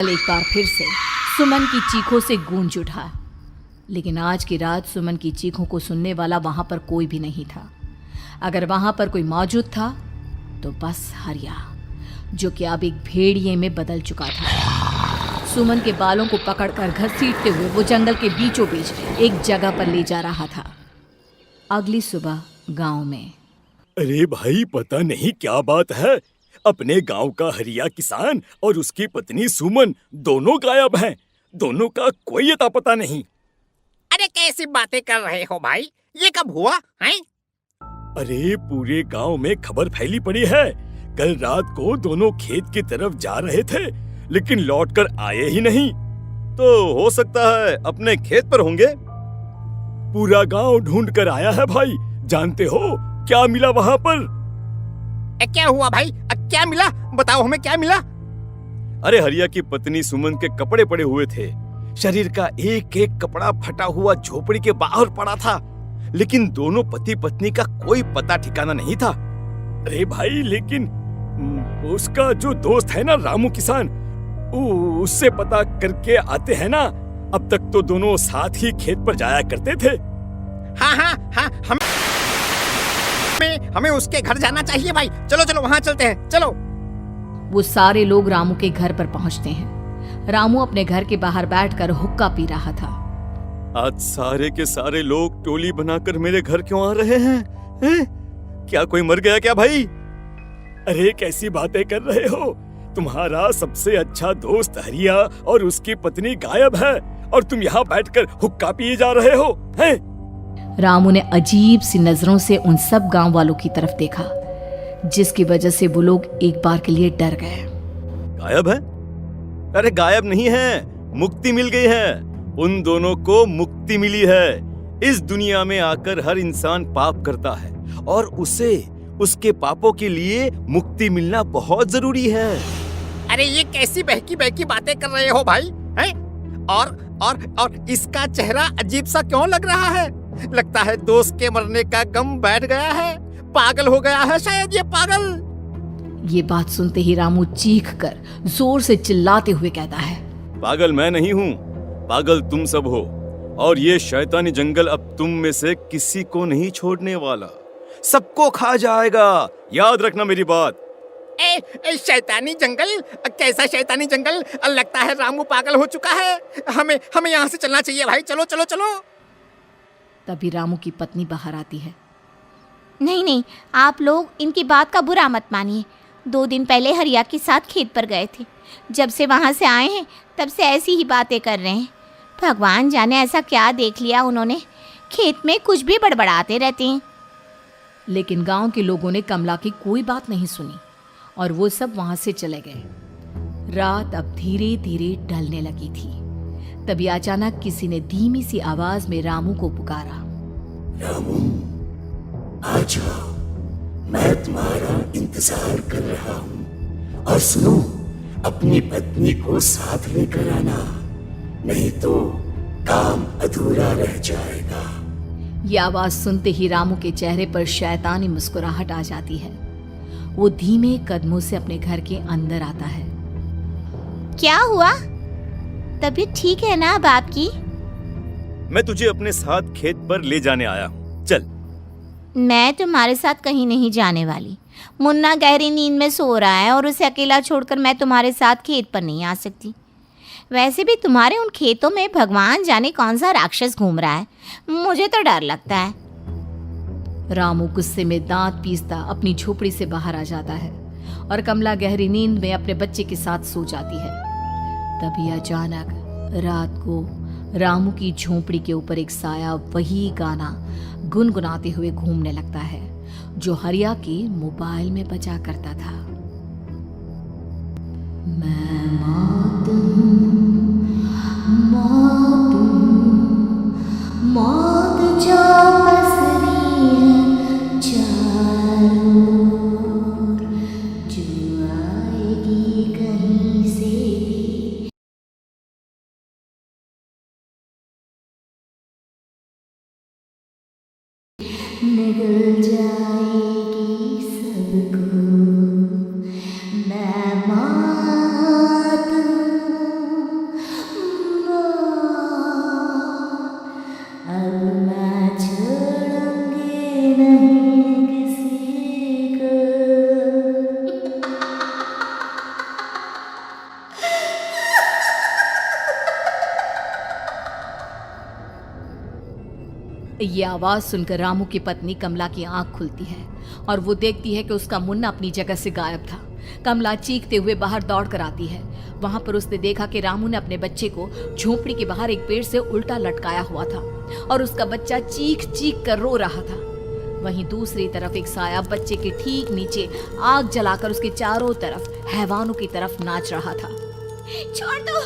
एक बार फिर से सुमन की चीखों से गूंज उठा। लेकिन आज की रात सुमन की चीखों को सुनने वाला वहां पर कोई भी नहीं था। अगर वहां पर कोई मौजूद था तो बस हरिया, जो कि अब एक भेड़िए में बदल चुका था। सुमन के बालों को पकड़कर घसीटते हुए वो जंगल के बीचों बीच एक जगह पर ले जा रहा था। अगली सुबह गांव में। अरे भाई, पता नहीं क्या बात है, अपने गांव का हरिया किसान और उसकी पत्नी सुमन दोनों गायब हैं। दोनों का कोई अता पता नहीं। अरे कैसी बातें कर रहे हो भाई, ये कब हुआ है? अरे पूरे गांव में खबर फैली पड़ी है। कल रात को दोनों खेत की तरफ जा रहे थे, लेकिन लौट कर आए ही नहीं। तो हो सकता है अपने खेत पर होंगे। पूरा गांव ढूंढ कर आया है भाई। जानते हो क्या मिला वहां पर? क्या हुआ भाई? क्या मिला? बताओ हमें क्या मिला? अरे हरिया की पत्नी सुमन के कपड़े पड़े हुए थे। शरीर का एक एक कपड़ा फटा हुआ झोपड़ी के बाहर पड़ा था, लेकिन दोनों पति पत्नी का कोई पता ठिकाना नहीं था। अरे भाई, लेकिन उसका जो दोस्त है ना रामू किसान, उससे पता करके आते हैं ना। अब तक तो दोनों साथ ही खेत पर जाया करते थे। हाँ, हमें उसके घर जाना चाहिए भाई। चलो वहाँ चलते हैं, चलो। वो सारे लोग रामू के घर पर पहुंचते हैं। रामू अपने घर के बाहर बैठकर हुक्का पी रहा था। आज सारे के सारे लोग टोली बनाकर मेरे घर क्यों आ रहे हैं? क्या कोई मर गया क्या भाई? अरे कैसी बातें कर रहे हो? तुम्हारा सबसे अच्छा दोस्त हरिया और उसकी पत्नी गायब है और तुम यहाँ बैठकर हुक्का पिए जा रहे हो हैं? रामू ने अजीब सी नजरों से उन सब गांव वालों की तरफ देखा, जिसकी वजह से वो लोग एक बार के लिए डर गए। गायब है? अरे गायब नहीं है, मुक्ति मिल गई है। उन दोनों को मुक्ति मिली है। इस दुनिया में आकर हर इंसान पाप करता है और उसे उसके पापों के लिए मुक्ति मिलना बहुत जरूरी है। अरे ये कैसी बहकी बहकी बातें कर रहे हो भाई हैं? और इसका चेहरा अजीब सा क्यों लग रहा है? लगता है दोस्त के मरने का गम बैठ गया है। पागल हो गया है शायद ये पागल। ये बात सुनते ही रामू चीख कर जोर से चिल्लाते हुए कहता है, पागल मैं नहीं हूँ, पागल तुम सब हो। और ये शैतानी जंगल अब तुम में से किसी को नहीं छोड़ने वाला, सबको खा जाएगा। याद रखना मेरी बात। शैतानी जंगल? कैसा शैतानी जंगल? लगता है रामू पागल हो चुका है। हमें यहाँ से चलना चाहिए भाई। चलो। तभी रामू की पत्नी बाहर आती है। नहीं, आप लोग इनकी बात का बुरा मत मानिए। 2 दिन पहले हरिया के साथ खेत पर गए थे। जब से वहाँ से आए हैं तब से ऐसी ही बातें कर रहे हैं। भगवान जाने ऐसा क्या देख लिया उन्होंने, खेत में कुछ भी बड़बड़ाते रहते हैं। लेकिन गांव के लोगों ने कमला की कोई बात नहीं सुनी और वो सब वहां से चले गए। रात अब धीरे धीरे ढलने लगी थी। तभी अचानक किसी ने धीमी सी आवाज में रामू को पुकारा। रामू, आ जाओ, मैं तुम्हारा इंतजार कर रहा हूँ। और सुनो, अपनी पत्नी को साथ लेकर आना, नहीं तो काम अधूरा रह जाएगा। ये आवाज सुनते ही रामू के चेहरे पर शैतानी मुस्कुराहट आ जाती है। वो धीमे कदमों से अपने घर के अंदर आता है। क्या हुआ? तबीयत ठीक है ना अब आपकी? मैं तुझे अपने साथ खेत पर ले जाने आया हूँ, चल। मैं तुम्हारे साथ कहीं नहीं जाने वाली। मुन्ना गहरी नींद में सो रहा है और उसे अकेला छोड़कर मैं तुम्हारे साथ खेत पर नहीं आ सकती। वैसे भी तुम्हारे उन खेतों में भगवान जाने कौन सा राक्षस घूम रहा है, मुझे तो डर लगता है। रामू गुस्से में दांत पीसता अपनी झोपड़ी से बाहर आ जाता है और कमला गहरी नींद में अपने बच्चे के साथ सो जाती है। तभी अचानक रात को रामू की झोपड़ी के ऊपर एक साया वही गाना गुनगुनाते हुए घूमने लगता है जो हरिया के मोबाइल में बजा करता था। मैं मौत जो पसरी है चारों ओर, जो आएगी कहीं से भी। निगल जाएगी सबको, मैं मातूम ये आवाज सुनकर रामू की पत्नी कमला की आंख खुलती है और वो देखती है कि उसका मुन्ना अपनी जगह से गायब था। कमला चीखते हुए बाहर दौड़ कर आती है। वहां पर उसने देखा कि रामू ने अपने बच्चे को झोपड़ी के बाहर एक पेड़ से उल्टा लटकाया हुआ था और उसका बच्चा चीख चीख कर रो रहा था। वहीं दूसरी तरफ एक साया बच्चे के ठीक नीचे आग जलाकर उसके चारों तरफ हैवानों की तरफ नाच रहा था। छोड़ दो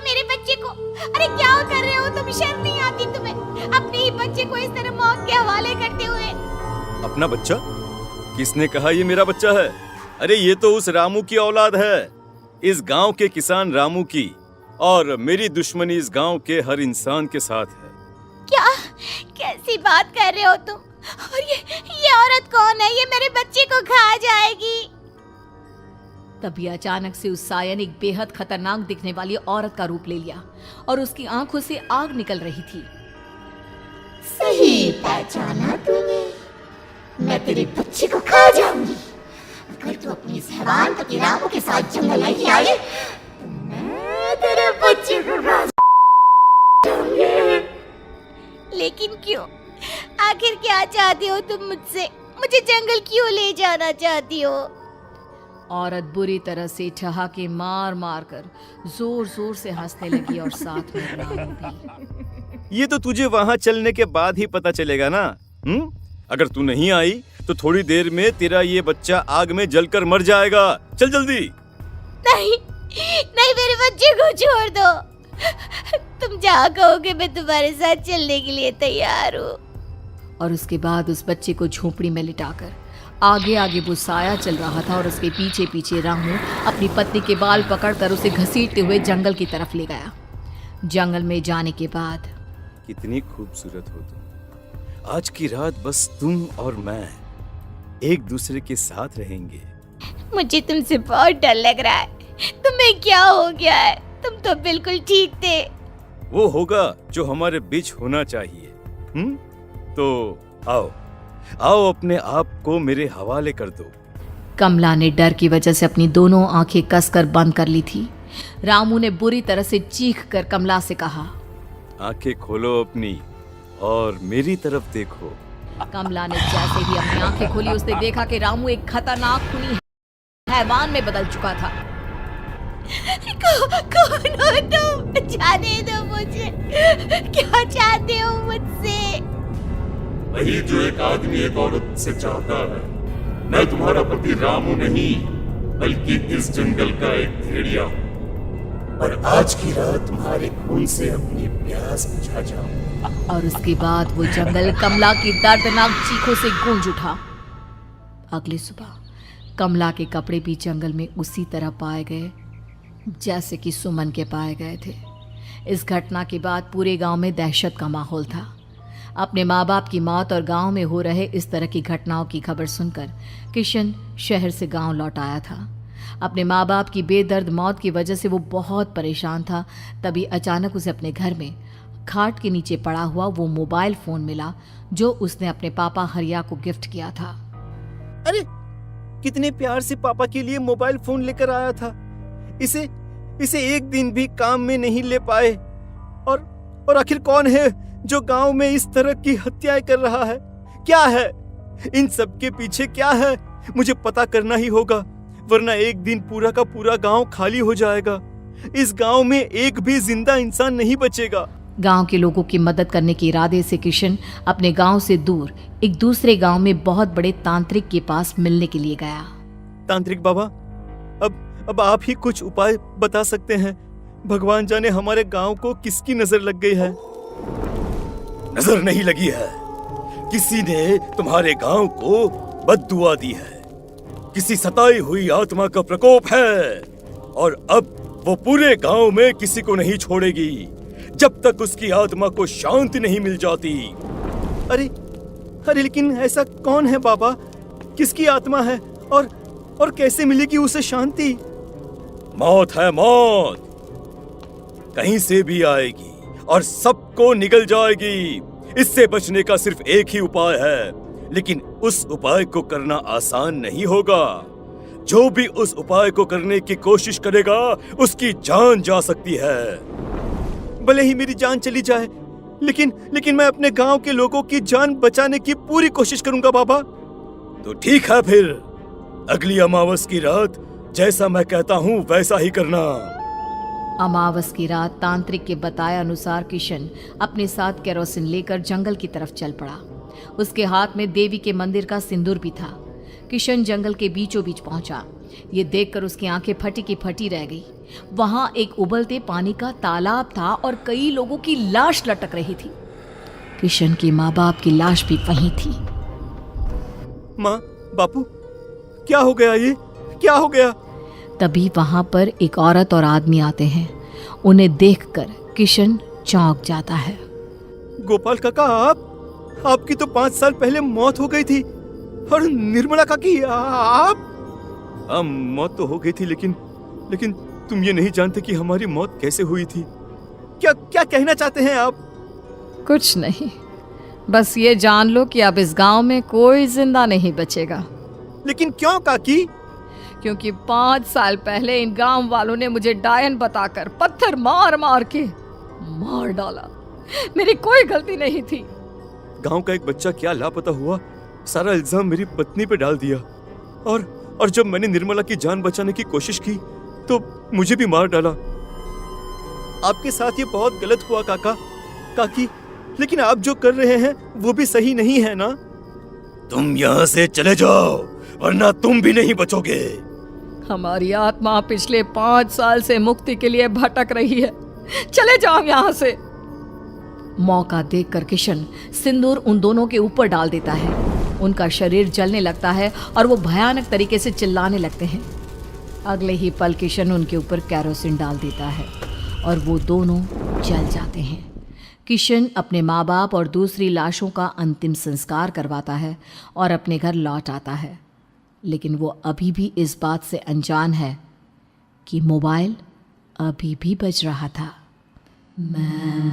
मेरे बच्चे को। अरे क्या कर रहे हो तुम? शर्म नहीं आती तुम्हें अपने ही बच्चे को इस तरह मौत के हवाले करते हुए? अपना बच्चा? किसने कहा ये मेरा बच्चा है? अरे ये तो उस रामू की औलाद है, इस गांव के किसान रामू की, और मेरी दुश्मनी इस गांव के हर इंसान के साथ है। क्या? कैसी बात कर रहे हो तुम? और ये औरत कौन है? ये मेरे बच्चे को खा जाएगी। तभी अचानक से उस साया ने एक बेहद खतरनाक दिखने वाली औरत का रूप ले लिया और उसकी आंखों से आग निकल रही थी। सही पहचाना तूने। मैं तेरे बच्चे को खा जाऊंगी। अगर तू अपनी इस हैवान पति रामू के साथ जंगल नहीं आई तो मैं तेरे बच्चे को खा जाऊंगी। लेकिन क्यों? आखिर क्या चाहती हो तुम मुझसे? मुझे जंगल क्यों ले जाना चाहती हो? औरत बुरी तरह से ठहाके मार मार कर जोर जोर से हंसने लगी और साथ में रामू भी। ये तो तुझे वहां चलने के बाद ही पता चलेगा ना। अगर तू नहीं आई तो थोड़ी देर में तेरा ये बच्चा आग में जलकर मर जाएगा। चल जल्दी। नहीं नहीं, मेरे बच्चे को छोड़ दो। तुम जहाँ कहोगे मैं तुम्हारे साथ चलने के लिए तैयार हूँ। और उसके बाद उस बच्चे को झोपड़ी में लिटाकर आगे आगे वो साया चल रहा था और उसके पीछे पीछे रामू अपनी पत्नी के बाल पकड़कर उसे घसीटते हुए जंगल की तरफ ले गया। जंगल में जाने के बाद, कितनी खूबसूरत हो तुम। आज की रात बस तुम और मैं एक दूसरे के साथ रहेंगे। मुझे तुमसे बहुत डर लग रहा है। तुम्हें क्या हो गया है? तुम तो बिल्कुल ठीक थे। वो होगा जो हमारे बीच होना चाहिए। तो आओ आओ, अपने आप को मेरे हवाले कर दो। कमला ने डर की वजह से अपनी दोनों आंखें कसकर बंद कर ली थी। रामू ने बुरी तरह से चीख कर कमला से कहा, आंखें खोलो अपनी और मेरी तरफ देखो। कमला ने जैसे ही अपनी आंखें खोली उसने देखा कि रामू एक खतरनाक खूनी हैवान में बदल चुका था। कौन हो तुम? जाने दो मुझे। क्या चाहते हो मुझसे? वही जो एक आदमी एक औरत से चाहता है। मैं तुम्हारा पति रामू नहीं, बल्कि इस जंगल का एक भेड़िया हूँ, और आज की रात तुम्हारे खून से अपनी प्यास बुझा जाऊं। और उसके बाद वो जंगल कमला की दर्दनाक चीखों से गूंज उठा। अगली सुबह कमला के कपड़े भी जंगल में उसी तरह पाए गए जैसे कि सुमन के पाए गए थे। इस घटना के बाद पूरे गांव में दहशत का माहौल था। अपने माँ बाप की मौत और गांव में हो रहे इस तरह की घटनाओं की खबर सुनकर किशन शहर से गांव लौट आया था। अपने माँ बाप की बेदर्द मौत की वजह से वो बहुत परेशान था। तभी अचानक उसे अपने घर में खाट के नीचे पड़ा हुआ वो मोबाइल फोन मिला जो उसने अपने पापा हरिया को गिफ्ट किया था। अरे कितने प्यार से पापा के लिए मोबाइल फोन लेकर आया था। इसे एक दिन भी काम में नहीं ले पाए। और आखिर कौन है जो गांव में इस तरह की हत्याएं कर रहा है? क्या है इन सब के पीछे? क्या है? मुझे पता करना ही होगा, वरना एक दिन पूरा का पूरा गांव खाली हो जाएगा। इस गांव में एक भी जिंदा इंसान नहीं बचेगा। गांव के लोगों की मदद करने के इरादे से किशन अपने गांव से दूर एक दूसरे गांव में बहुत बड़े तांत्रिक के पास मिलने के लिए गया। तांत्रिक बाबा, अब आप ही कुछ उपाय बता सकते हैं। भगवान जाने हमारे गांव को किसकी नजर लग गई है। नजर नहीं लगी है, किसी ने तुम्हारे गांव को बद्दुआ दी है। किसी सताई हुई आत्मा का प्रकोप है और अब वो पूरे गांव में किसी को नहीं छोड़ेगी जब तक उसकी आत्मा को शांति नहीं मिल जाती। अरे लेकिन ऐसा कौन है बाबा? किसकी आत्मा है और कैसे मिलेगी उसे शांति? मौत है, मौत कहीं से भी आएगी और सबको निगल जाएगी। इससे बचने का सिर्फ एक ही उपाय है, लेकिन उस उपाय को करना आसान नहीं होगा। जो भी उस उपाय को करने की कोशिश करेगा उसकी जान जा सकती है। भले ही मेरी जान चली जाए, लेकिन मैं अपने गांव के लोगों की जान बचाने की पूरी कोशिश करूंगा बाबा। तो ठीक है फिर, अगली अमावस की रात जैसा मैं कहता हूँ वैसा ही करना। अमावस की रात तांत्रिक के बताए अनुसार किशन अपने साथ केरोसिन लेकर जंगल की तरफ चल पड़ा। उसके हाथ में देवी के मंदिर का सिंदूर भी था। किशन जंगल के बीचों बीच पहुंचा। ये देखकर उसकी आंखें फटी की फटी रह गई। वहां एक उबलते पानी का तालाब था और कई लोगों की लाश लटक रही थी। किशन की माँ बाप की लाश भी वहीं थी। माँ, बापू, क्या हो गया? ये क्या हो गया? तभी वहां पर एक औरत और आदमी आते हैं। उन्हें देखकर किशन चौंक जाता है। गोपाल काका, आपकी तो 5 साल पहले मौत हो गई थी। और निर्मला काकी, आप? मौत तो हो गई थी, लेकिन तुम ये नहीं जानते कि हमारी मौत कैसे हुई थी। क्या कहना चाहते हैं आप? कुछ नहीं, बस ये जान लो कि अब इस गांव में कोई जिंदा नहीं बचेगा। लेकिन क्यों काकी? क्योंकि 5 साल पहले इन गांव वालों ने मुझे डायन बताकर पत्थर मार मार के मार डाला। मेरी कोई गलती नहीं थी। गांव का एक बच्चा क्या लापता हुआ, सारा इल्जाम मेरी पत्नी पे डाल दिया। और जब मैंने निर्मला की जान बचाने की कोशिश की तो मुझे भी मार डाला। आपके साथ ये बहुत गलत हुआ काकी, लेकिन आप जो कर रहे हैं वो भी सही नहीं है ना? तुम यहाँ से चले जाओ वरना तुम भी नहीं बचोगे। हमारी आत्मा पिछले 5 साल से मुक्ति के लिए भटक रही है। चले जाओ यहाँ से। मौका देखकर किशन सिंदूर उन दोनों के ऊपर डाल देता है। उनका शरीर जलने लगता है और वो भयानक तरीके से चिल्लाने लगते हैं। अगले ही पल किशन उनके ऊपर केरोसिन डाल देता है और वो दोनों जल जाते हैं। किशन अपने माँ बाप और दूसरी लाशों का अंतिम संस्कार करवाता है और अपने घर लौट आता है। लेकिन वो अभी भी इस बात से अनजान है कि मोबाइल अभी भी बज रहा था। मैं